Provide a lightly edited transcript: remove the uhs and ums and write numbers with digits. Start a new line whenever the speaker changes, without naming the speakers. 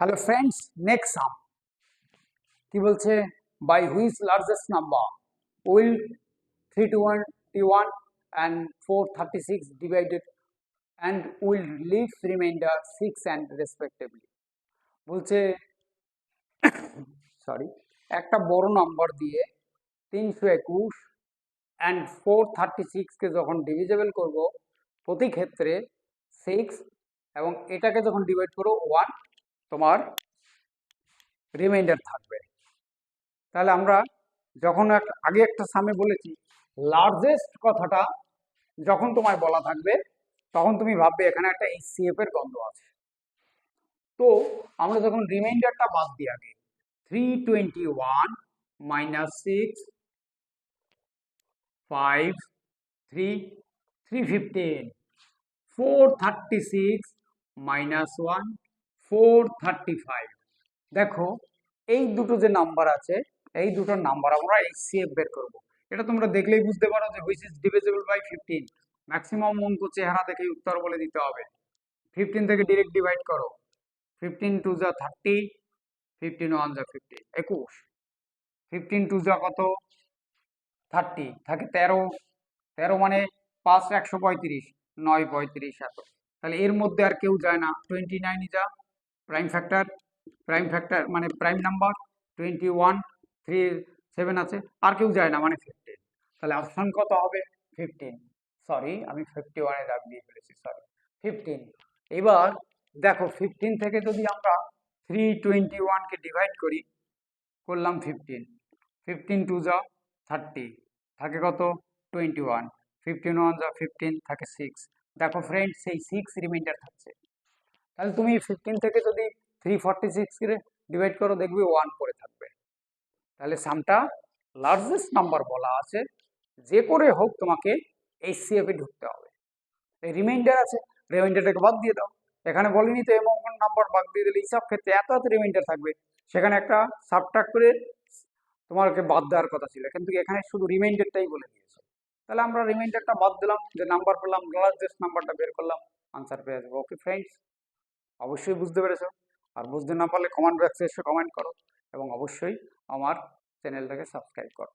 Hello friends, next sum কি বলছে? By which largest number will 321 and 436 divided and will leave remainder 6 and respectively. বলছে sorry, একটা বড় number দিয়ে 321 and 436 কে যখন ডিভিজিবল করব প্রতি ক্ষেত্রে 6 এবং এটাকে যখন ডিভাইড করো 1 তোমার রিমাইন্ডার থাকবে। তাহলে আমরা যখন আগে একটা সামে বলেছি লার্জেস্ট কথাটা যখন তোমায় বলা থাকবে তখন তুমি ভাববে এখানে একটা এইচসিএফ এর গন্ধ আছে। তো আমরা যখন রিমাইন্ডারটা বাদ দিই আগে 321 মাইনাস 6 5 3 315 436 মাইনাস 1 435। দেখো এই দুটো যে নাম্বার আছে এই দুটোর নাম্বার আমরা এইচসিএফ বের করব। এটা তোমরা দেখলেই বুঝতে পারো যে which is divisible by 15। Maximum অঙ্ক চেহারা দেখে উত্তর বলে দিতে হবে। 15 থেকে ডিরেক্ট ডিভাইড করো। 15 টু যা 30, 15 ওয়ান যা 15, 21। 15 টু যা কত 30, থাকে 13, 13 মানে 5 135, 9 35 এত। তাহলে এর মধ্যে আর কেউ যায় না, 29 যা প্রাইম ফ্যাক্টর মানে প্রাইম নাম্বার 21, 3 7 আছে, আর কেউ যায় না মানে 15। তাহলে অপশন কত হবে? 15। সরি, আমি 51 এ দাগ দিয়ে ফেলেছি, সরি 15। এবার দেখো 15 থেকে যদি আমরা 321 কে ডিভাইড করি, করলাম 15, 15 টু যা 30, থাকে কত 21, 15 ওয়ান যা 15, থাকে 6। দেখো ফ্রেন্ড, সেই 6 রিমাইন্ডার থাকছে। তাহলে তুমি 15 থেকে যদি 346 কে ডিভাইড করো দেখবে 1 পরে থাকবে। তাহলে সামটা লার্জেস্ট নাম্বার বলা আছে, যে করে হোক তোমাকে এইচসিএফ এ ঢুকতে হবে। এই রিমাইন্ডার আছে, রিমাইন্ডারটাকে বাদ দিয়ে দাও। এখানে বলিনি তো এমন নাম্বার বাদ দিয়ে দিলে হিসাব ক্ষেত্রে এত এত রিমাইন্ডার থাকবে, সেখানে একটা সাবট্রাক্ট করে তোমাকে বাদ দেওয়ার কথা ছিল, কিন্তু এখানে শুধু রিমাইন্ডারটাই বলে দিয়েছে। তাহলে আমরা রিমাইন্ডারটা বাদ দিলাম, যে নাম্বার পেলাম লার্জেস্ট নাম্বারটা বের করলাম, আনসার পেয়ে যাবো। ওকে ফ্রেন্ডস, অবশ্যই বুঝতে পেরেছো। আর বুঝতে না পারলে কমেন্ট বক্সে এসে কমেন্ট করো এবং অবশ্যই আমার চ্যানেলটাকে সাবস্ক্রাইব করো।